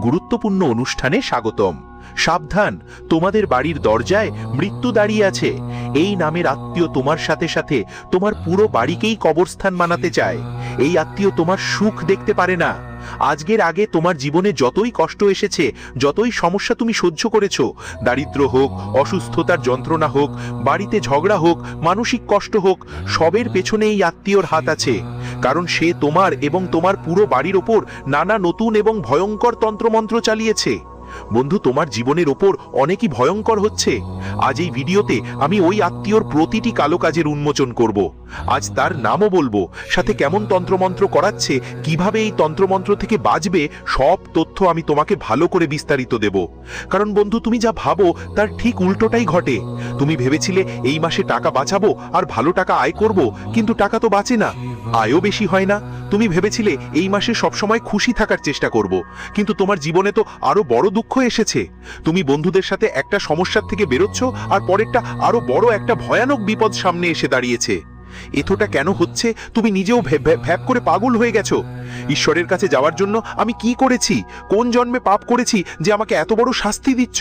গুরুত্বপূর্ণ অনুষ্ঠানে স্বাগতম। সাবধান, তোমাদের বাড়ির দরজায় মৃত্যু দাঁড়িয়ে আছে। এই নামের আত্মীয় তোমার সাথে সাথে তোমার পুরো বাড়িকেই কবরস্থান বানাতে চায়। এই আত্মীয় তোমার সুখ দেখতে পারে না। আজকের আগে তোমার জীবনে যতই কষ্ট এসেছে, যতই সমস্যা তুমি সহ্য করেছো, দারিদ্র্য হোক, অসুস্থতার যন্ত্রণা হোক, বাড়িতে ঝগড়া হোক, মানসিক কষ্ট হোক, সবের পেছনে এই আত্মীয়র হাত আছে। কারণ সে তোমার এবং তোমার পুরো বাড়ির ওপর নানা নতুন এবং ভয়ঙ্কর তন্ত্রমন্ত্র চালিয়েছে। বন্ধু, তোমার জীবনের ওপর অনেকই ভয়ঙ্কর হচ্ছে। আজ এই ভিডিওতে আমি ওই আত্মীয়র প্রতিটি কালো কাজের উন্মোচন করব। আজ তার নামও বলবো, সাথে কেমন তন্ত্রমন্ত্র করাচ্ছে, কিভাবে এই তন্ত্রমন্ত্র থেকে বাঁচবে, সব তথ্য আমি তোমাকে ভালো করে বিস্তারিত দেব। কারণ বন্ধু, তুমি যা ভাবো তার ঠিক উল্টোটাই ঘটে। তুমি ভেবেছিলে এই মাসে টাকা বাঁচাবো আর ভালো টাকা আয় করব, কিন্তু টাকা তো বাঁচে না, আয়ও বেশি হয় না। তুমি ভেবেছিলে এই মাসে সবসময় খুশি থাকার চেষ্টা করব, কিন্তু তোমার জীবনে তো আরো বড় দুঃখ এসেছে। তুমি বন্ধুদের সাথে একটা সমস্যার থেকে বেরোচ্ছ আর পরেরটা আরো বড় একটা ভয়ানক বিপদ সামনে এসে দাঁড়িয়েছে। এতটা কেন হচ্ছে তুমি নিজেও ভ্যাপ করে পাগল হয়ে গেছো। ঈশ্বরের কাছে যাওয়ার জন্য আমি কি করেছি, কোন জন্মে পাপ করেছি যে আমাকে এত বড় শাস্তি দিচ্ছ?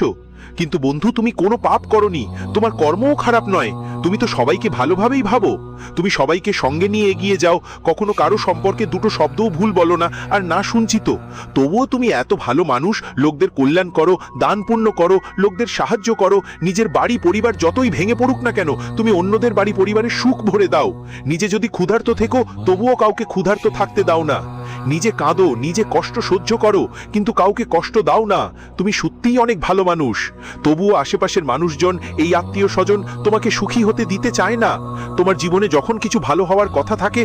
কিন্তু বন্ধু, তুমি কোনো পাপ করনি, তোমার কর্মও খারাপ নয়। তুমি তো সবাইকে ভালোভাবেই ভাবো, তুমি সবাইকে সঙ্গে নিয়ে এগিয়ে যাও, কখনো কারো সম্পর্কে দুটো শব্দও ভুল বলো না, আর না শুনছি তো। তবুও তুমি এত ভালো মানুষ, লোকদের কল্যাণ করো, দান পুণ্য করো, লোকদের সাহায্য করো। নিজের বাড়ি পরিবার যতই ভেঙে পড়ুক না কেন, তুমি অন্যদের বাড়ি পরিবারের সুখ ভরে দাও। নিজে যদি ক্ষুধার্ত থেকো, তবুও কাউকে ক্ষুধার্ত থাকতে দাও না। নিজে কাঁদো, নিজে কষ্ট সহ্য করো, কিন্তু কাউকে কষ্ট দাও না। তুমি সত্যিই অনেক ভালো মানুষ। তবুও আশেপাশের মানুষজন, এই আত্মীয় স্বজন তোমাকে সুখী হতে দিতে চায় না। তোমার জীবনে যখন কিছু ভালো হওয়ার কথা থাকে,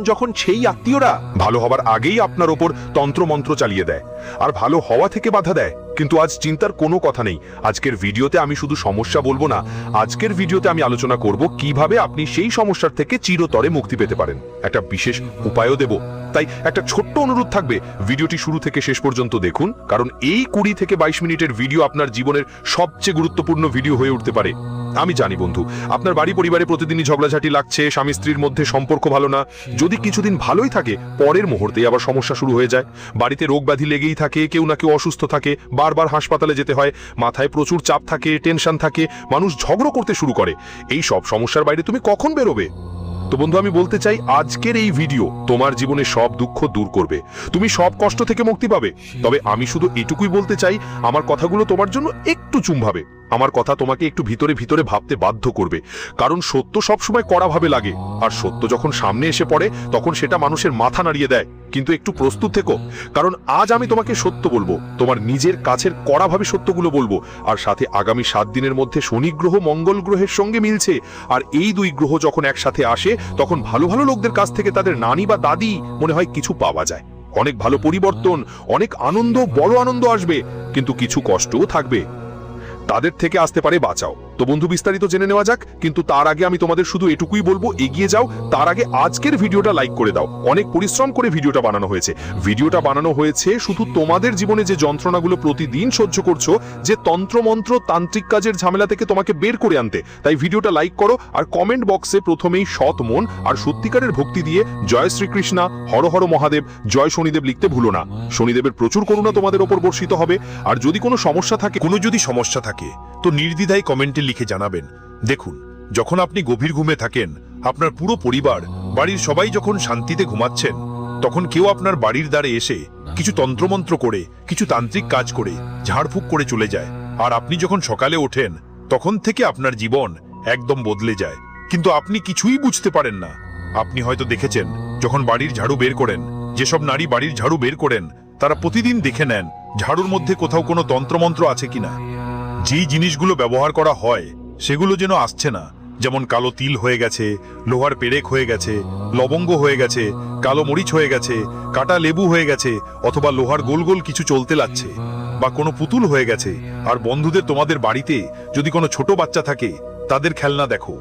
যখন সেই আত্মীয়রা ভালো হবার আগেই আপনার ওপর তন্ত্রমন্ত্র চালিয়ে দেয় আর ভালো হওয়া থেকে বাধা দেয়। কিন্তু আজ চিন্তার কোনো কথা নেই। আজকের ভিডিওতে আমি শুধু সমস্যা বলবো না, আজকের ভিডিওতে আমি আলোচনা করব কিভাবে আপনি সেই সমস্যার থেকে চিরতরে মুক্তি পেতে পারেন। একটা বিশেষ উপায়ও দেব। তাই একটা ছোট্ট অনুরোধ থাকবে, ভিডিওটি শুরু থেকে শেষ পর্যন্ত দেখুন, কারণ এই 20 থেকে 22 মিনিটের ভিডিও আপনার জীবনের সবচেয়ে গুরুত্বপূর্ণ ভিডিও হয়ে উঠতে পারে। আমি জানি বন্ধু, আপনার বাড়ি পরিবারে প্রতিদিনই ঝগড়াঝাটি লাগছে, স্বামী স্ত্রীর মধ্যে সম্পর্ক ভালো না। যদি কিছুদিন ভালোই থাকে, পরের মুহূর্তেই আবার সমস্যা শুরু হয়ে যায়। বাড়িতে রোগ ব্যাধি লেগেই থাকে, কেউ না কেউ অসুস্থ থাকে, বারবার হাসপাতালে যেতে হয়, মাথায় প্রচুর চাপ থাকে, টেনশন থাকে, মানুষ ঝগড়া করতে শুরু করে। এই সব সমস্যার বাইরে তুমি কখন বেরোবে? তো বন্ধু, আমি বলতে চাই, আজকের এই ভিডিও তোমার জীবনে সব দুঃখ দূর করবে, তুমি সব কষ্ট থেকে মুক্তি পাবে। তবে আমি শুধু এটুকুই বলতে চাই, আমার কথাগুলো তোমার জন্য একটু চুমভাবে, আমার কথা তোমাকে একটু ভিতরে ভিতরে ভাবতে বাধ্য করবে। কারণ সত্য সবসময় কড়াভাবে লাগে, আর সত্য যখন সামনে এসে পড়ে তখন সেটা মানুষের মাথা নাড়িয়ে দেয়। কিন্তু একটু প্রস্তুত থেকো, কারণ আজ আমি তোমাকে সত্য বলবো, তোমার নিজের কাছের কড়াভাবে সত্যগুলো বলবো। আর সাথে আগামী 7 দিনের মধ্যে শনি গ্রহ মঙ্গল গ্রহের সঙ্গে মিলছে, আর এই দুই গ্রহ যখন একসাথে আসে, তখন ভালো ভালো লোকদের কাছ থেকে তাদের নানি বা দাদি মনে হয় কিছু পাওয়া যায়। অনেক ভালো পরিবর্তন, অনেক আনন্দ, বড় আনন্দ আসবে, কিন্তু কিছু কষ্টও থাকবে। তাদের থেকে আসতে পারে বাঁচাও। তো বন্ধু, বিস্তারিত জেনে নেওয়া যাক। কিন্তু তার আগে আমি তোমাদের শুধু এটুকুই বলবো, এগিয়ে যাও। তার আগে আজকের ভিডিওটা লাইক করে দাও। অনেক পরিশ্রম করে ভিডিওটা বানানো হয়েছে। ভিডিওটা বানানো হয়েছে শুধু তোমাদের জীবনে যে যন্ত্রণাগুলো প্রতিদিন সহ্য করছো, যে তন্ত্রমন্ত্র তান্ত্রিক কাজের ঝামেলা থেকে তোমাকে বের করে আনতে। তাই ভিডিওটা লাইক করো, আর কমেন্ট বক্সে প্রথমেই সৎ মন আর সত্যিকারের ভক্তি দিয়ে জয় শ্রীকৃষ্ণা, হর হর মহাদেব, জয় শনিদেব লিখতে ভুলো না। শনিদেবের প্রচুর করুণা তোমাদের ওপর বর্ষিত হবে। আর যদি কোনো সমস্যা থাকে, তো নির্দ্বিধায় কমেন্টে লিখে জানাবেন। দেখুন, যখন আপনি গভীর ঘুমে থাকেন, আপনার পুরো পরিবার, বাড়ির সবাই যখন শান্তিতে ঘুমাচ্ছেন, তখন কেউ আপনার বাড়ির দ্বারে এসে কিছু তন্ত্রমন্ত্র করে, কিছু তান্ত্রিক কাজ করে, ঝাড়ফুঁক করে চলে যায়। আর আপনি যখন সকালে ওঠেন, তখন থেকে আপনার জীবন একদম বদলে যায়। কিন্তু আপনি কিছুই বুঝতে পারেন না। আপনি হয়তো দেখেছেন, যখন বাড়ির ঝাড়ু বের করেন, যেসব নারী বাড়ির ঝাড়ু বের করেন, তারা প্রতিদিন দেখে নেন ঝাড়ুর মধ্যে কোথাও কোনো তন্ত্রমন্ত্র আছে কিনা। যেই জিনিসগুলো ব্যবহার করা হয় সেগুলো যেন আসছে না। যেমন কালো তিল হয়ে গেছে, লোহার পেরেক হয়ে গেছে, লবঙ্গ হয়ে গেছে, কালো মরিচ হয়ে গেছে, কাটা লেবু হয়ে গেছে, অথবা লোহার গোল গোল কিছু চলতে লাগছে, বা কোনো পুতুল হয়ে গেছে। আর বন্ধুদের, তোমাদের বাড়িতে যদি কোনো ছোট বাচ্চা থাকে, তাদের খেলনা দেখো।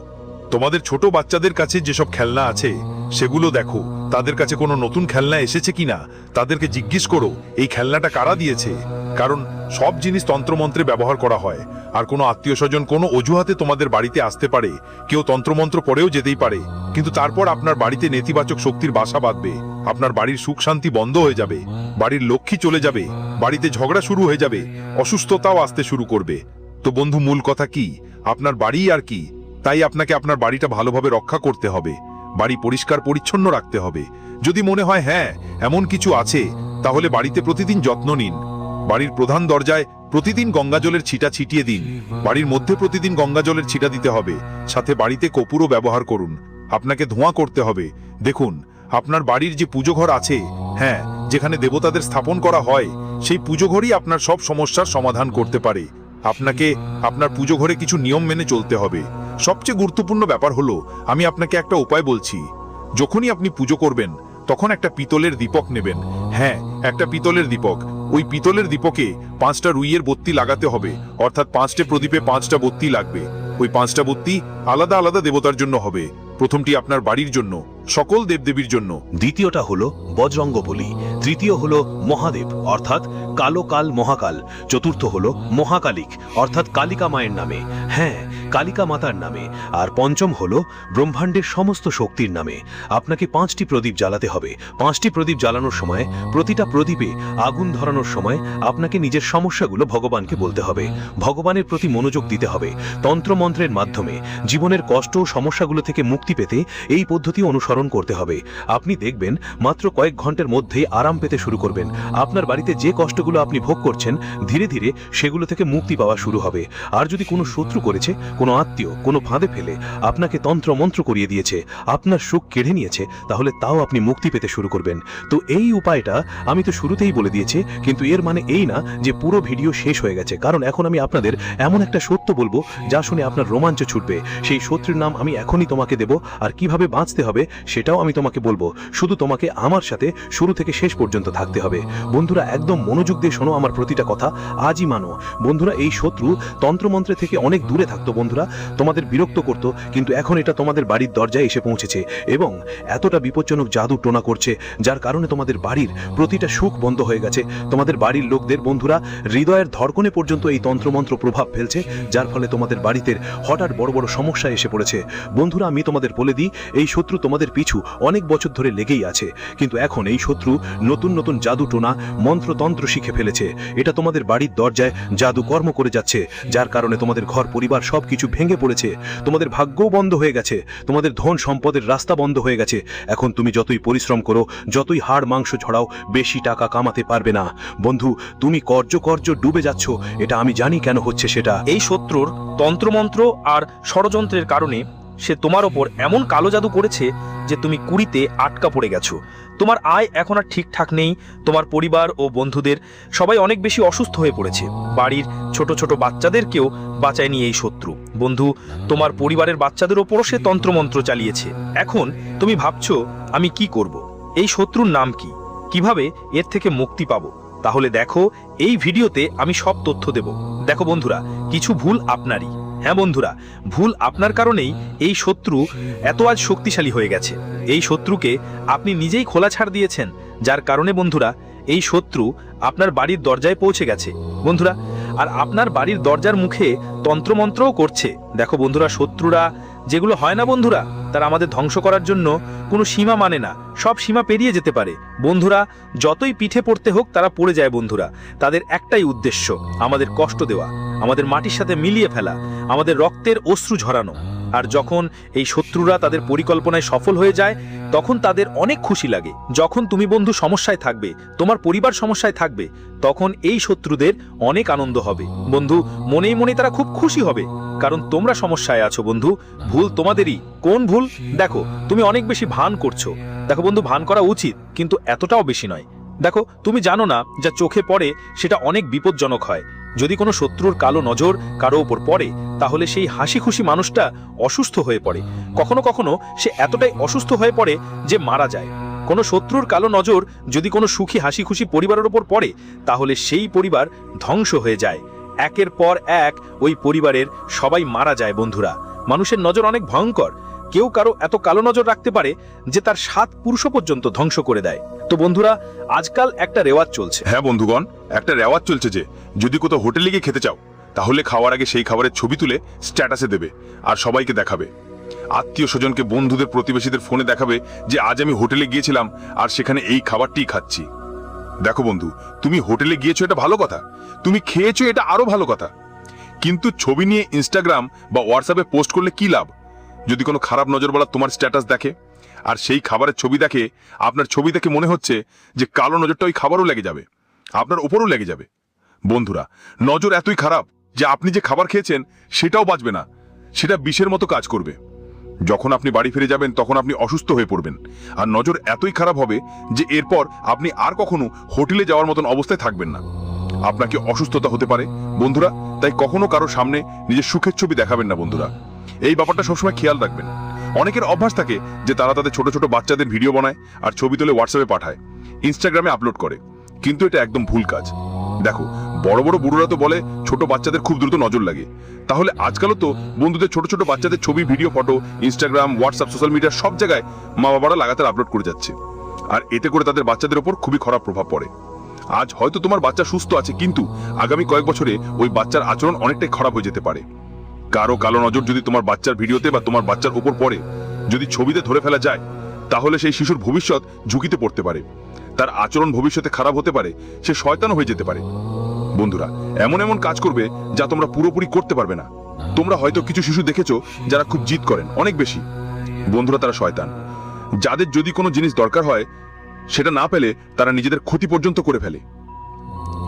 তোমাদের ছোট বাচ্চাদের কাছে যেসব খেলনা আছে সেগুলো দেখো, তাদের কাছে কোনো নতুন খেলনা এসেছে কিনা তাদেরকে জিজ্ঞেস করো, এই খেলনাটা কারা দিয়েছে। কারণ সব জিনিস তন্ত্রমন্ত্রে ব্যবহার করা হয়। আর কোনো আত্মীয় স্বজন কোনো অজুহাতে তোমাদের বাড়িতে আসতে পারে, কেউ তন্ত্রমন্ত্র পড়েও যেতেই পারে, কিন্তু তারপর আপনার বাড়িতে নেতিবাচক শক্তির বাসা বাঁধবে। আপনার বাড়ির সুখ শান্তি বন্ধ হয়ে যাবে, বাড়ির লক্ষ্মী চলে যাবে, বাড়িতে ঝগড়া শুরু হয়ে যাবে, অসুস্থতাও আসতে শুরু করবে। তো বন্ধু, মূল কথা কি? আপনার বাড়ি আর কি। তাই আপনাকে আপনার বাড়িটা ভালোভাবে রক্ষা করতে হবে, বাড়ি পরিষ্কার পরিচ্ছন্ন রাখতে হবে। যদি মনে হয় হ্যাঁ এমন কিছু আছে, তাহলে বাড়িতে প্রতিদিন যত্ন নিন। বাড়ির প্রধান দরজায় প্রতিদিন গঙ্গাজলের ছিটা ছিটিয়ে দিন, বাড়ির মধ্যে প্রতিদিন গঙ্গাজলের ছিটা দিতে হবে, সাথে বাড়িতে কর্পূরও ব্যবহার করুন। আপনাকে ধোঁয়া করতে হবে। দেখুন, আপনার বাড়ির যে পুজো ঘর আছে, হ্যাঁ, যেখানে দেবতাদের স্থাপন করা হয়, সেই পুজো ঘরই আপনার সব সমস্যার সমাধান করতে পারে। আপনাকে আপনার পুজো ঘরে কিছু নিয়ম মেনে চলতে হবে। সবচেয়ে গুরুত্বপূর্ণ ব্যাপার হলো, আমি আপনাকে একটা উপায় বলছি। যখনই আপনি পুজো করবেন, তখন একটা পিতলের দীপক নেবেন। হ্যাঁ, একটা পিতলের দীপক। ওই পিতলের দীপকে 5টা রুইয়ের বত্তি লাগাতে হবে, অর্থাৎ 5টে প্রদীপে 5টা বত্তি লাগবে। ওই 5টা বত্তি আলাদা আলাদা দেবতার জন্য হবে। প্রথমটি আপনার বাড়ির জন্য, সকল দেবদেবীর জন্য। দ্বিতীয়টা হলো বজরঙ্গবলী, তৃতীয় হলো মহাদেব অর্থাৎ কালো কাল মহাকাল, চতুর্থ হলো মহাকালিক অর্থাৎ কালিকা মায়ের নামে, হ্যাঁ কালিকা মাতার নামে, আর পঞ্চম হলো ব্রহ্মাণ্ডের সমস্ত শক্তির নামে। আপনাকে 5টি প্রদীপ জ্বালাতে হবে। 5টি প্রদীপ জ্বালানোর সময় প্রতিটা প্রদীপে আগুন ধরানোর সময় আপনাকে নিজের সমস্যাগুলো ভগবানকে বলতে হবে, ভগবানের প্রতি মনোযোগ দিতে হবে। তন্ত্রমন্ত্রের মাধ্যমে জীবনের কষ্ট ও সমস্যাগুলো থেকে মুক্তি পেতে এই পদ্ধতি অনুসরণ করতে হবে। আপনি দেখবেন মাত্র কয়েক ঘন্টার মধ্যেই আরাম পেতে শুরু করবেন। আপনার বাড়িতে যে কষ্টগুলো আপনি ভোগ করছেন, ধীরে ধীরে সেগুলো থেকে মুক্তি পাওয়া শুরু হবে। আর যদি কোনো শত্রু করেছে, কোনো আত্মীয় কোনো ফাঁদে ফেলে আপনাকে তন্ত্রমন্ত্র করিয়ে দিয়েছে, আপনার সুখ কেড়ে নিয়েছে, তাহলে তাও আপনি মুক্তি পেতে শুরু করবেন। তো এই উপায়টা আমি তো শুরুতেই বলে দিয়েছি, কিন্তু এর মানে এই না যে পুরো ভিডিও শেষ হয়ে গেছে, কারণ এখন আমি আপনাদের এমন একটা সত্য বলবো যা শুনে আপনার রোমাঞ্চ ছুটবে। সেই শত্রুর নাম আমি এখনই তোমাকে দেব, আর কিভাবে বাঁচতে হবে সেটাও আমি তোমাকে বলবো। শুধু তোমাকে আমার সাথে শুরু থেকে শেষ পর্যন্ত থাকতে হবে। বন্ধুরা, একদম মনোযোগ দিয়ে শোনো আমার প্রতিটা কথা, আজই মানো। বন্ধুরা, এই শত্রু তন্ত্রমন্ত্রে থেকে অনেক দূরে থাকতো বন্ধুরা, তোমাদের বিরক্ত করত, কিন্তু এখন এটা তোমাদের বাড়ির দরজায় এসে পৌঁছেছে এবং এতটা বিপজ্জনক জাদু টোনা করছে, যার কারণে তোমাদের বাড়ির প্রতিটা সুখ বন্ধ হয়ে গেছে। তোমাদের বাড়ির লোকদের বন্ধুরা হৃদয়ের ধড়কনে পর্যন্ত এই তন্ত্রমন্ত্র প্রভাব ফেলছে, যার ফলে তোমাদের বাড়িতে হঠাৎ বড় বড় সমস্যা এসে পড়েছে। বন্ধুরা, আমি তোমাদের বলে দিই, এই শত্রু তোমাদের পিছু অনেক বছর ধরে লেগেই আছে, কিন্তু এখন এই শত্রু নতুন নতুন জাদু টোনা মন্ত্রতন্ত্র শিখে ফেলেছে। এটা তোমাদের বাড়ির দরজায় জাদু কর্ম করে যাচ্ছে, যার কারণে তোমাদের ঘর পরিবার সবকিছু ভেঙে পড়েছে, তোমাদের ভাগ্যও বন্ধ হয়ে গেছে, তোমাদের ধন সম্পদের রাস্তা বন্ধ হয়ে গেছে। এখন তুমি যতই পরিশ্রম করো, যতই হাড় মাংস ঝরাও, বেশি টাকা কামাতে পারবে না। বন্ধু, তুমি কর্য ডুবে যাচ্ছ, এটা আমি জানি কেন হচ্ছে সেটা। এই শত্রুর তন্ত্রমন্ত্র আর ষড়যন্ত্রের কারণে সে তোমার ওপর এমন কালো জাদু করেছে যে তুমি কুড়িতে আটকা পড়ে গেছো। তোমার আয় এখন আর ঠিকঠাক নেই, তোমার পরিবার ও বন্ধুদের সবাই অনেক বেশি অসুস্থ হয়ে পড়েছে, বাড়ির ছোট ছোট বাচ্চাদেরকেও বাঁচায়নি এই শত্রু। বন্ধু, তোমার পরিবারের বাচ্চাদের ওপরও সে তন্ত্রমন্ত্র চালিয়েছে। এখন তুমি ভাবছো আমি কি করব, এই শত্রুর নাম কি, কিভাবে এর থেকে মুক্তি পাবো? তাহলে দেখো, এই ভিডিওতে আমি সব তথ্য দেব। দেখো বন্ধুরা, কিছু ভুল আপনারই, হ্যাঁ বন্ধুরা, ভুল আপনার কারণেই এই শত্রু এত আজ শক্তিশালী হয়ে গেছে। এই শত্রুকে আপনি নিজেই খোলা ছাড় দিয়েছেন, যার কারণে বন্ধুরা এই শত্রু আপনার বাড়ির দরজায় পৌঁছে গেছে বন্ধুরা, আর আপনার বাড়ির দরজার মুখে তন্ত্রমন্ত্রও করছে। দেখো বন্ধুরা, শত্রুরা যেগুলো হয় না বন্ধুরা, তারা আমাদের ধ্বংস করার জন্য কোনো সীমা মানে না, সব সীমা পেরিয়ে যেতে পারে বন্ধুরা। যতই পিঠে পড়তে হোক তারা পড়ে যায় বন্ধুরা। তাদের একটাই উদ্দেশ্য, আমাদের কষ্ট দেওয়া, আমাদের মাটির সাথে মিলিয়ে ফেলা, আমাদের রক্তের অশ্রু ঝরানো। আর যখন এই শত্রুরা তাদের পরিকল্পনায় সফল হয়ে যায়, তখন তাদের অনেক খুশি লাগে। যখন তুমি বন্ধু সমস্যায় থাকবে, তোমার পরিবার সমস্যায় থাকবে, তখন এই শত্রুদের অনেক আনন্দ হবে বন্ধু, মনেই মনে তারা খুব খুশি হবে, কারণ তোমরা সমস্যায় আছো বন্ধু। ভুল তোমাদেরই। কোন ভুল? দেখো, তুমি অনেক বেশি ভান করছো। দেখো বন্ধু, ভান করা উচিত, কিন্তু এতটাও বেশি নয়। দেখো, তুমি জানো না যা চোখে পড়ে সেটা অনেক বিপজ্জনক হয়। যদি কোনো শত্রুর কালো নজর কারো উপর পড়ে, তাহলে সেই হাসি খুশি মানুষটা অসুস্থ হয়ে পড়ে। কখনো কখনো সে এতটাই অসুস্থ হয়ে পড়ে যে মারা যায়। কোনো শত্রুর কালো নজর যদি কোনো সুখী হাসি খুশি পরিবারের উপর পড়ে, তাহলে সেই পরিবার ধ্বংস হয়ে যায়। একের পর এক ওই পরিবারের সবাই মারা যায় বন্ধুরা। মানুষের নজর অনেক ভয়ঙ্কর। কেউ কারো এত কালো নজর রাখতে পারে যে তার 7 পুরুষ পর্যন্ত ধ্বংস করে দেয়। তো বন্ধুরা, আজকাল একটা রেওয়াজ চলছে। হ্যাঁ বন্ধুগণ, একটা রেওয়াজ চলছে যে যদি কোথাও হোটেলে গিয়ে খেতে চাও, তাহলে খাওয়ার আগে সেই খাবারের ছবি তুলে স্ট্যাটাসে দেবে আর সবাইকে দেখাবে। আত্মীয় স্বজনকে, বন্ধুদের, প্রতিবেশীদের ফোনে দেখাবে যে আজ আমি হোটেলে গিয়েছিলাম আর সেখানে এই খাবারটিই খাচ্ছি। দেখো বন্ধু, তুমি হোটেলে গিয়েছো এটা ভালো কথা, তুমি খেয়েছো এটা আরো ভালো কথা, কিন্তু ছবি নিয়ে ইনস্টাগ্রাম বা হোয়াটসঅ্যাপে পোস্ট করলে কি লাভ? যদি কোনো খারাপ নজরওয়ালা তোমার স্ট্যাটাস দেখে আর সেই খাবারের ছবি দেখে, আপনার ছবি দেখে মনে হচ্ছে যে কালো নজরটা ওই খাবারও লেগে যাবে, আপনার ওপরও লেগে যাবে। বন্ধুরা, নজর এতই খারাপ যে আপনি যে খাবার খেয়েছেন সেটাও বাঁচবে না, সেটা বিষের মতো কাজ করবে। যখন আপনি বাড়ি ফিরে যাবেন তখন আপনি অসুস্থ হয়ে পড়বেন, আর নজর এতই খারাপ হবে যে এরপর আপনি আর কখনো হোটেলে যাওয়ার মতন অবস্থায় থাকবেন না, আপনাকে অসুস্থতা হতে পারে। বন্ধুরা, তাই কখনো কারো সামনে নিজের সুখের ছবি দেখাবেন না বন্ধুরা, এই ব্যাপারটা সবসময় খেয়াল রাখবেন। অনেকের অভ্যাস থাকে যে তারা তাদের ছোট ছোট বাচ্চাদের ভিডিও বানায় আর ছবি তুলে হোয়াটসঅ্যাপে পাঠায়, ইনস্টাগ্রামে আপলোড করে, কিন্তু এটা একদম ভুল কাজ। দেখো, বড় বড় বুড়োরা তো বলে ছোট বাচ্চাদের খুব দ্রুত নজর লাগে, তাহলে আজকালও তো বন্ধুদের ছোট ছোট বাচ্চাদের ছবি, video, photo Instagram, WhatsApp, social media সব জায়গায় মা বাবারা লাগাতার আপলোড করে যাচ্ছে, আর এতে করে তাদের বাচ্চাদের ওপর খুবই খারাপ প্রভাব পড়ে। আজ হয়তো তোমার বাচ্চা সুস্থ আছে, কিন্তু আগামী কয়েক বছরে ওই বাচ্চার আচরণ অনেকটাই খারাপ হয়ে যেতে পারে। কারো কালো নজর যদি তোমার বাচ্চার ভিডিওতে বা তোমার বাচ্চার উপর পড়ে, যদি ছবিতে ধরে ফেলা যায়, তাহলে সেই শিশুর ভবিষ্যৎ ঝুঁকিতে পড়তে পারে, তার আচরণ ভবিষ্যতে খারাপ হতে পারে, সে শয়তান হয়ে যেতে পারে। বন্ধুরা, এমন এমন কাজ করবে যা তোমরা পুরোপুরি করতে পারবে না। তোমরা হয়তো কিছু শিশু দেখেছো যারা খুব জিদ করেন অনেক বেশি। বন্ধুরা, তারা শয়তান। যাদের যদি কোনো জিনিস দরকার হয় সেটা না পেলে তারা নিজেদের ক্ষতি পর্যন্ত করে ফেলে।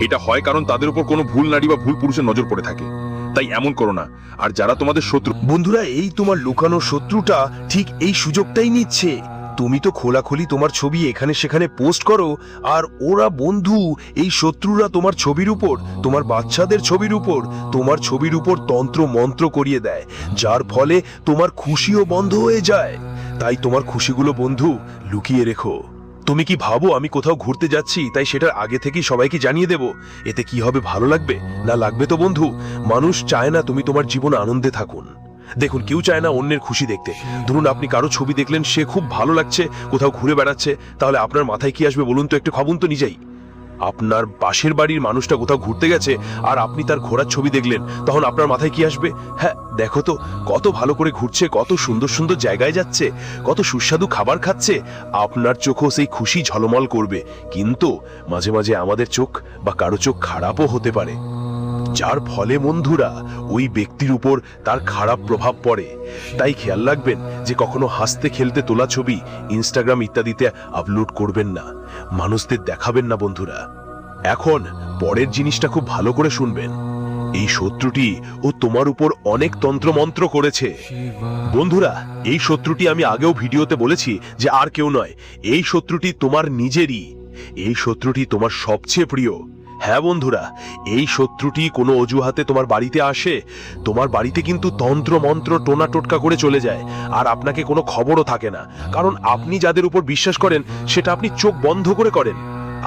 এটা হয় কারণ তাদের উপর কোনো ভুল নারী বা ভুল পুরুষের নজর পড়ে থাকে। তাই এমন করো না। আর যারা তোমাদের শত্রু, বন্ধুরা, এই তোমার লুকানো শত্রুটা ঠিক এই সুযোগটাই নিচ্ছে। তুমি তো খোলাখুলি তোমার ছবি এখানে সেখানে পোস্ট করো, আর ওরা বন্ধু, এই শত্রুরা তোমার ছবির উপর, তোমার বাচ্চাদের ছবির উপর, তোমার ছবির উপর তন্ত্র মন্ত্র করিয়ে দেয়, যার ফলে তোমার খুশিও বন্ধ হয়ে যায়। তাই তোমার খুশিগুলো বন্ধু লুকিয়ে রেখো। তুমি কি ভাবো আমি কোথাও ঘুরতে যাচ্ছি তাই সেটার আগে থেকেই সবাইকে জানিয়ে দেব? এতে কি হবে? ভালো লাগবে না? লাগবে তো বন্ধু। মানুষ চায় না তুমি তোমার জীবনে আনন্দে থাকুন। দেখুন, কেউ চায় না অন্যের খুশি দেখতে। ধরুন আপনি কারো ছবি দেখলেন, সে খুব ভালো লাগছে, কোথাও ঘুরে বেড়াচ্ছে, তাহলে আপনার মাথায় কি আসবে বলুন তো? একটু ভাবুন তো নিজেই। আপনার পাশের বাড়ির মানুষটা কোথাও ঘুরতে গেছে আর আপনি তার ঘোরার ছবি দেখলেন, তখন আপনার মাথায় কি আসবে? হ্যাঁ, দেখো তো কত ভালো করে ঘুরছে, কত সুন্দর সুন্দর জায়গায় যাচ্ছে, কত সুস্বাদু খাবার খাচ্ছে। আপনার চোখও সেই খুশি ঝলমল করবে। কিন্তু মাঝে মাঝে আমাদের চোখ বা কারো চোখ খারাপও হতে পারে, যার ফলে বন্ধুরা ওই ব্যক্তির উপর তার খারাপ প্রভাব পড়ে। তাই খেয়াল রাখবেন যে কখনো হাসতে খেলতে তোলা ছবি ইনস্টাগ্রাম ইত্যাদিতে আপলোড করবেন না, মানুষদের দেখাবেন না বন্ধুরা। এখন পরের জিনিসটা খুব ভালো করে শুনবেন। এই শত্রুটি ও তোমার উপর অনেক তন্ত্রমন্ত্র করেছে। বন্ধুরা, এই শত্রুটি আমি আগেও ভিডিওতে বলেছি যে আর কেউ নয়, এই শত্রুটি তোমার নিজেরই। এই শত্রুটি তোমার সবচেয়ে প্রিয়। হ্যাঁ বন্ধুরা, এই শত্রুটি কোনো অজুহাতে তোমার বাড়িতে আসে, তোমার বাড়িতে কিন্তু তন্ত্র মন্ত্র টোনা টোটকা করে চলে যায়, আর আপনাকে কোনো খবরও থাকে না। কারণ আপনি যাদের উপর বিশ্বাস করেন সেটা আপনি চোখ বন্ধ করে করেন।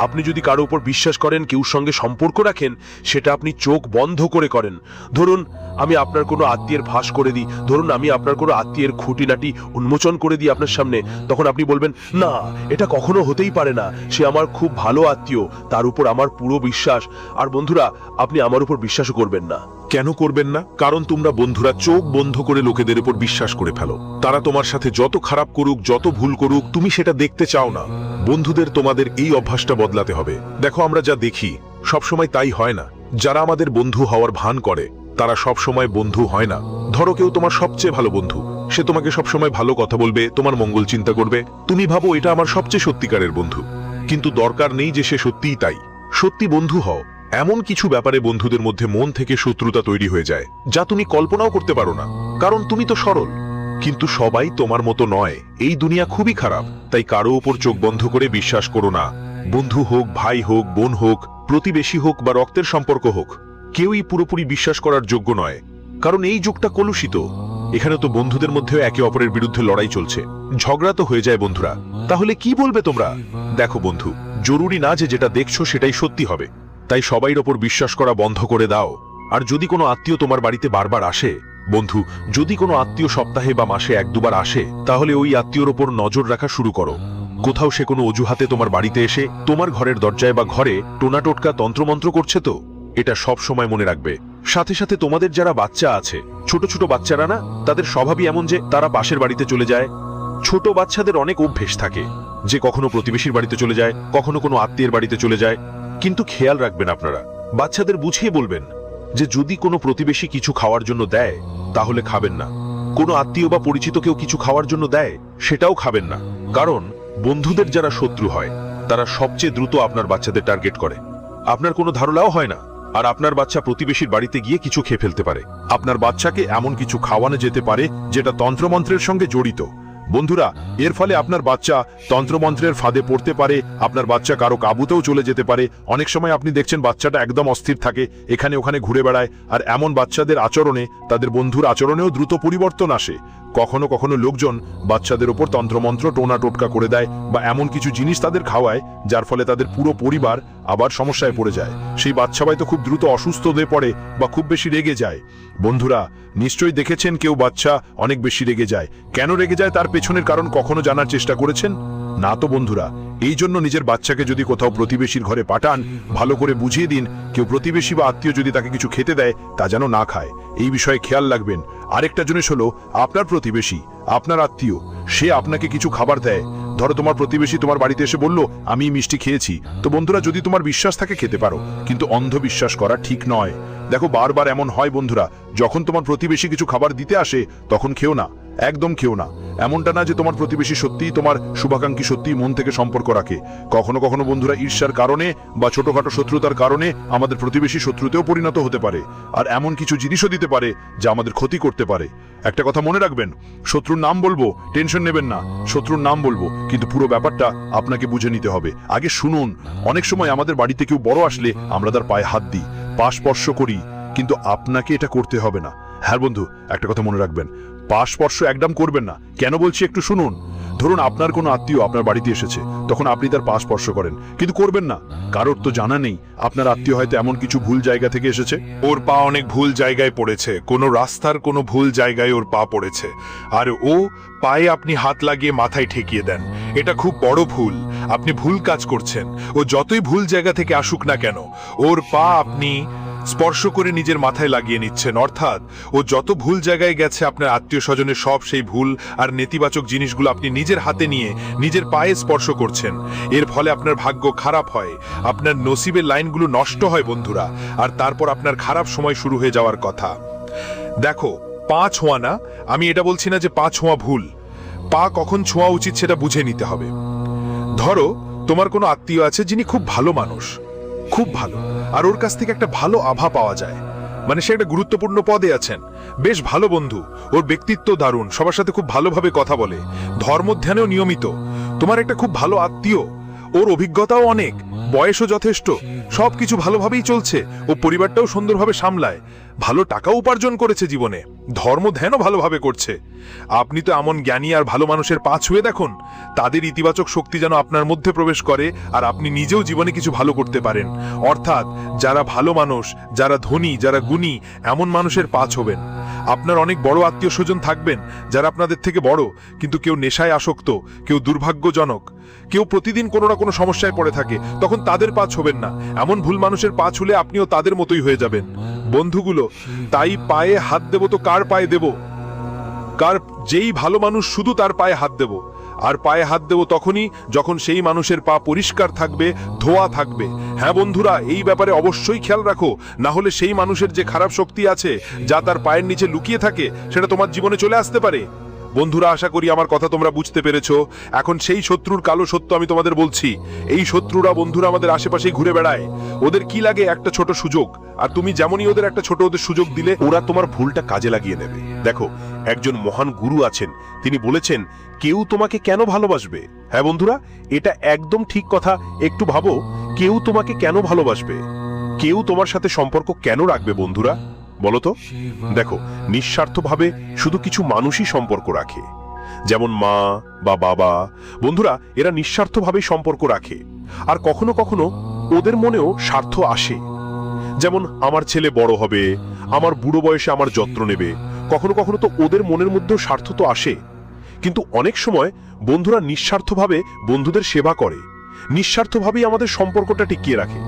আপনি যদি কারো উপর বিশ্বাস করেন, কেউর সঙ্গে সম্পর্ক রাখেন, সেটা আপনি চোখ বন্ধ করে করেন। ধরুন আমি আপনার কোনো আত্মীয়ের ফাঁস করে দিই, ধরুন আমি আপনার কোনো আত্মীয়ের খুঁটিনাটি উন্মোচন করে দিই আপনার সামনে, তখন আপনি বলবেন না, এটা কখনো হতেই পারে না, সে আমার খুব ভালো আত্মীয়, তার উপর আমার পুরো বিশ্বাস। আর বন্ধুরা, আপনি আমার উপর বিশ্বাসও করবেন না। কেন করবেন না? কারণ তোমরা বন্ধুরা চোখ বন্ধ করে লোকেদের উপর বিশ্বাস করে ফেলো। তারা তোমার সাথে যত খারাপ করুক, যত ভুল করুক, তুমি সেটা দেখতে চাও না। বন্ধুদের তোমাদের এই অভ্যাসটা বদলাতে হবে। দেখো, আমরা যা দেখি সবসময় তাই হয় না। যারা আমাদের বন্ধু হওয়ার ভান করে তারা সবসময় বন্ধু হয় না। ধরো কেউ তোমার সবচেয়ে ভালো বন্ধু, সে তোমাকে সবসময় ভালো কথা বলবে, তোমার মঙ্গল চিন্তা করবে, তুমি ভাবো এটা আমার সবচেয়ে সত্যিকারের বন্ধু, কিন্তু দরকার নেই যে সে সত্যিই তাই। সত্যি বন্ধু হও এমন কিছু ব্যাপারে বন্ধুদের মধ্যে মন থেকে শত্রুতা তৈরি হয়ে যায় যা তুমি কল্পনাও করতে পারো না, কারণ তুমি তো সরল। কিন্তু সবাই তোমার মতো নয়, এই দুনিয়া খুবই খারাপ। তাই কারো উপর চোখ বন্ধ করে বিশ্বাস করো না। বন্ধু হোক, ভাই হোক, বোন হোক, প্রতিবেশী হোক বা রক্তের সম্পর্ক হোক, কেউই পুরোপুরি বিশ্বাস করার যোগ্য নয়, কারণ এই যুগটা কলুষিত। এখানে তো বন্ধুদের মধ্যেও একে অপরের বিরুদ্ধে লড়াই চলছে, ঝগড়া তো হয়ে যায় বন্ধুরা। তাহলে কি বলবে তোমরা? দেখো বন্ধু, জরুরি না যে যেটা দেখছো সেটাই সত্যি হবে, তাই সবাইর ওপর বিশ্বাস করা বন্ধ করে দাও। আর যদি কোনো আত্মীয় তোমার বাড়িতে বারবার আসে, বন্ধু, যদি কোনো আত্মীয় সপ্তাহে বা মাসে এক দুবার আসে, তাহলে ওই আত্মীয়র ওপর নজর রাখা শুরু করো। কোথাও সে কোনো অজুহাতে তোমার বাড়িতে এসে তোমার ঘরের দরজায় বা ঘরে টোনা টোটকা তন্ত্রমন্ত্র করছে তো? এটা সব সময় মনে রাখবে, সাথে সাথে তোমাদের যারা বাচ্চা আছে, ছোট ছোট বাচ্চারা না, তাদের স্বভাবই এমন যে তারা পাশের বাড়িতে চলে যায়। ছোট বাচ্চাদের অনেক অভ্যেস থাকে যে কখনো প্রতিবেশীর বাড়িতে চলে যায়, কখনো কোনো আত্মীয়ের বাড়িতে চলে যায়। কিন্তু খেয়াল রাখবেন আপনারা, বাচ্চাদের বুঝিয়ে বলবেন যে যদি কোনো প্রতিবেশী কিছু খাওয়ার জন্য দেয় তাহলে খাবেন না, কোনো আত্মীয় বা পরিচিত কেউ কিছু খাওয়ার জন্য দেয় সেটাও খাবেন না। কারণ বন্ধুদের যারা শত্রু হয় তারা সবচেয়ে দ্রুত আপনার বাচ্চাদের টার্গেট করে। আপনার কোনো ধারণাও হয় না, আর আপনার বাচ্চা প্রতিবেশীর বাড়িতে গিয়ে কিছু খেয়ে ফেলতে পারে। আপনার বাচ্চাকে এমন কিছু খাওয়ানো যেতে পারে যেটা তন্ত্রমন্ত্রের সঙ্গে জড়িত। বন্ধুরা, এর ফলে আপনার বাচ্চা তন্ত্রমন্ত্রের ফাঁদে পড়তে পারে, আপনার বাচ্চা কারো কাবুতেও চলে যেতে পারে। অনেক সময় আপনি দেখছেন বাচ্চাটা একদম অস্থির থাকে, এখানে ওখানে ঘুরে বেড়ায়, আর এমন বাচ্চাদের আচরণে তাদের বন্ধুর আচরণেও দ্রুত পরিবর্তন আসে। কখনো কখনো লোকজন বাচ্চাদের ওপর তন্ত্রমন্ত্র টোনা টোটকা করে দেয় বা এমন কিছু জিনিস তাদের খাওয়ায় যার ফলে তাদের পুরো পরিবার আবার সমস্যায় পড়ে যায়। সেই বাচ্চা হয়তো খুব দ্রুত অসুস্থ হয়ে পড়ে বা খুব বেশি রেগে যায়। বন্ধুরা, নিশ্চয়ই দেখেছেন কেউ বাচ্চা অনেক বেশি রেগে যায়। কেন রেগে যায় তার পেছনের কারণ কখনো জানার চেষ্টা করেছেন? না তো বন্ধুরা, এই জন্য নিজের বাচ্চাকে যদি কোথাও প্রতিবেশীর ঘরে পাঠান, ভালো করে বুঝিয়ে দিন কেউ প্রতিবেশী বা আত্মীয় যদি তাকে কিছু খেতে দেয় তা যেন না খায়। এই বিষয়ে খেয়াল রাখবেন। আরেকটা জিনিস হলো, আপনার প্রতিবেশী, আপনার আত্মীয়, সে আপনাকে কিছু খাবার দেয়। ধরো তোমার প্রতিবেশী তোমার বাড়িতে এসে বলল আমি মিষ্টি খেয়েছি, তো বন্ধুরা যদি তোমার বিশ্বাস থাকে খেতে পারো, কিন্তু অন্ধবিশ্বাস করা ঠিক নয়। দেখো বারবার এমন হয় বন্ধুরা, যখন তোমার প্রতিবেশী কিছু খাবার দিতে আসে তখন খেও না, একদম খেও না। এমনটা না যে তোমার প্রতিবেশী সত্যিই তোমার শুভাকাঙ্ক্ষী, সত্যিই মন থেকে সম্পর্ক রাখে। কখনো কখনো বন্ধুরা ঈর্ষার কারণে বা ছোটখাটো শত্রুতার কারণে আমাদের প্রতিবেশী শত্রুতেও পরিণত হতে পারে, আর এমন কিছু জিনিসও দিতে পারে যা আমাদের ক্ষতি করতে পারে। একটা কথা মনে রাখবেন, শত্রুর নাম বলবো, টেনশন নেবেন না, শত্রুর নাম বলবো, কিন্তু পুরো ব্যাপারটা আপনাকে বুঝে নিতে হবে। আগে শুনুন, অনেক সময় আমাদের বাড়িতে কেউ বড় আসলে আমরা তার পায়ে হাত দিই, পা স্পর্শ করি, কিন্তু আপনাকে এটা করতে হবে না। হ্যাঁ বন্ধু, একটা কথা মনে রাখবেন, পা স্পর্শ একদম করবেন না। কেন বলছি একটু শুনুন। ধরুন আপনার কোনো আত্মীয় আপনার বাড়িতে এসেছে, তখন আপনি তার পা স্পর্শ করেন, কিন্তু করবেন না। কারোর তো জানা নেই আপনার আত্মীয় হয়তো এমন কিছু ভুল জায়গা থেকে এসেছে, ওর পা অনেক ভুল জায়গায় পড়েছে, কোনো রাস্তার কোনো ভুল জায়গায় ওর পা পড়েছে, আর ও পায়ে আপনি হাত লাগিয়ে মাথায় ঠেকিয়ে দেন। এটা খুব বড় ভুল, আপনি ভুল কাজ করছেন। ও যতই ভুল জায়গা থেকে আসুক না কেন, ওর পা আপনি স্পর্শ করে নিজের মাথায় লাগিয়ে নিচ্ছেন। অর্থাৎ ও যত ভুল জায়গায় গেছে, আপনার আত্মীয় স্বজনের সব সেই ভুল আর নেতিবাচক জিনিসগুলো আপনি নিজের হাতে নিয়ে নিজের পায়ে স্পর্শ করছেন। এর ফলে আপনার ভাগ্য খারাপ হয়, আপনার নসিবের লাইনগুলো নষ্ট হয় বন্ধুরা, আর তারপর আপনার খারাপ সময় শুরু হয়ে যাওয়ার কথা। দেখো, পা ছোঁয়া না, আমি এটা বলছি না যে পা ছোঁয়া ভুল। পা কখন ছোঁয়া উচিত সেটা বুঝে নিতে হবে। ধরো তোমার কোনো আত্মীয় আছে যিনি খুব ভালো মানুষ, খুব ভালো, আর ওর কাছ থেকে একটা ভালো আভা পাওয়া যায়, মানে সে একটা গুরুত্বপূর্ণ পদে আছেন, বেশ ভালো বন্ধু, ওর ব্যক্তিত্ব দারুণ, সবার সাথে খুব ভালোভাবে কথা বলে, ধর্মধ্যানেও নিয়মিত। তোমার একটা খুব ভালো আত্মীয়, ওর অভিজ্ঞতাও অনেক, বয়সও যথেষ্ট, সবকিছু ভালোভাবেই চলছে, ও পরিবারটাও সুন্দরভাবে সামলায়, ভালো টাকাও উপার্জন করেছে জীবনে, ধর্ম ধ্যানও ভালোভাবে করছে। আপনি তো এমন জ্ঞানী আর ভালো মানুষের পা ছুঁয়ে দেখুন, তাদের ইতিবাচক শক্তি যেন আপনার মধ্যে প্রবেশ করে, আর আপনি নিজেও জীবনে কিছু ভালো করতে পারেন। অর্থাৎ যারা ভালো মানুষ, যারা ধনী, যারা গুণী, এমন মানুষের পা ছোবেন। আপনার অনেক বড় আত্মীয় স্বজন থাকবেন যারা আপনাদের থেকে বড়, কিন্তু কেউ নেশায় আসক্ত, কেউ দুর্ভাগ্যজনক, কেউ প্রতিদিন কোনো না কোনো সমস্যায় পড়ে থাকে, তখন তাদের পা ছোবেন না। এমন ভুল মানুষের পা ছুলে আপনিও তাদের মতোই হয়ে যাবেন। বন্ধুগুলো, তাই পায়ে হাত দেব তো কার পায়ে দেব? কার? যেই ভালো মানুষ শুধু তার পায়ে হাত দেব, আর পায়ে হাত দেব তখনই যখন সেই মানুষের পা পরিষ্কার থাকবে, ধোয়া থাকবে। হ্যাঁ বন্ধুরা, এই ব্যাপারে অবশ্যই খেয়াল রাখো, না হলে সেই মানুষের যে খারাপ শক্তি আছে, যা তার পায়ের নিচে লুকিয়ে থাকে, সেটা তোমার জীবনে চলে আসতে পারে। বন্ধুরা, আশা করি আমার কথা তোমরা বুঝতে পেরেছো। এখন সেই শত্রুর কালো সত্য আমি তোমাদের বলছি। এই শত্রুরা বন্ধুরা আমাদের আশেপাশেই ঘুরে বেড়ায়। ওদের কি লাগে? একটা ছোট সুযোগ, আর তুমি যেমনই ওদের একটা ছোট ওদের সুযোগ দিলে, ওরা তোমার ভুলটা কাজে লাগিয়ে নেবে। দেখো, একজন মহান গুরু আছেন, তিনি বলেছেন কেউ তোমাকে কেন ভালোবাসবে। হ্যাঁ বন্ধুরা, এটা একদম ঠিক কথা। একটু ভাবো, কেউ তোমাকে কেন ভালোবাসবে, কেউ তোমার সাথে সম্পর্ক কেন রাখবে বন্ধুরা, বলো তো? দেখো, নিঃস্বার্থভাবে শুধু কিছু মানুষই সম্পর্ক রাখে, যেমন মা বা বাবা। বন্ধুরা, এরা নিঃস্বার্থভাবে সম্পর্ক রাখে, আর কখনো কখনো ওদের মনেও স্বার্থ আসে, যেমন আমার ছেলে বড় হবে, আমার বুড়ো বয়সে আমার যত্ন নেবে। কখনো কখনো তো ওদের মনের মধ্যেও স্বার্থ তো আসে। কিন্তু অনেক সময় বন্ধুরা নিঃস্বার্থভাবে বন্ধুদের সেবা করে, নিঃস্বার্থভাবেই আমাদের সম্পর্কটা টিকিয়ে রাখে।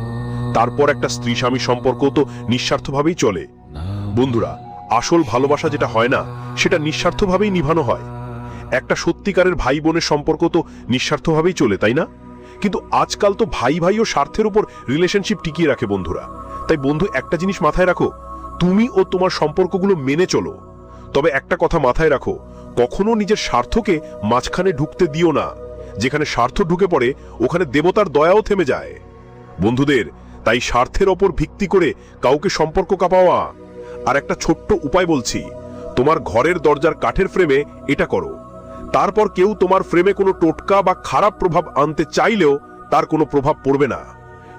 তারপর একটা স্ত্রী স্বামী সম্পর্ক তো নিঃস্বার্থভাবেই চলে। বন্ধুরা, আসল ভালোবাসা যেটা হয় না সেটা নিঃস্বার্থভাবেই নিভানো হয়। একটা সত্যিকারের ভাই বোনের সম্পর্ক তো নিঃস্বার্থভাবেই চলে, তাই না? কিন্তু আজকাল তো ভাই ভাই ও স্বার্থের উপর রিলেশনশিপ টিকিয়ে রাখে বন্ধুরা। তাই বন্ধু, একটা জিনিস মাথায় রাখো, তুমি ও তোমার সম্পর্কগুলো মেনে চলো। তবে একটা কথা মাথায় রাখো, কখনো নিজের স্বার্থকে মাঝখানে ঢুকতে দিও না। যেখানে স্বার্থ ঢুকে পড়ে ওখানে দেবতার দয়াও থেমে যায়। বন্ধুদের, তাই স্বার্থের ওপর ভিত্তি করে কাউকে সম্পর্ক কাঁপাওয়া। আর একটা ছোট্ট উপায় বলছি, তোমার ঘরের দরজার কাঠের ফ্রেমে এটা করো। তারপর কেউ তোমার ফ্রেমে কোনো টোটকা বা খারাপ প্রভাব আনতে চাইলেও তার কোনো প্রভাব পড়বে না।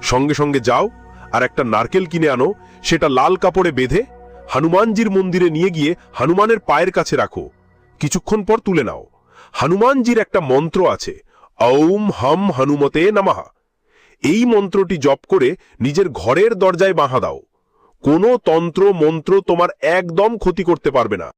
সঙ্গে সঙ্গে যাও আর একটা নারকেল কিনে আনো, সেটা লাল কাপড়ে বেঁধে হনুমানজির মন্দিরে নিয়ে গিয়ে হনুমানের পায়ের কাছে রাখো। কিছুক্ষণ পর তুলে নাও। হনুমানজির একটা মন্ত্র আছে, ঔম হম হনুমতে নমঃ। এই মন্ত্রটি জপ করে নিজের ঘরের দরজায় বাঁধা দাও। কোনো তন্ত্র মন্ত্র তোমার একদম ক্ষতি করতে পারবে না।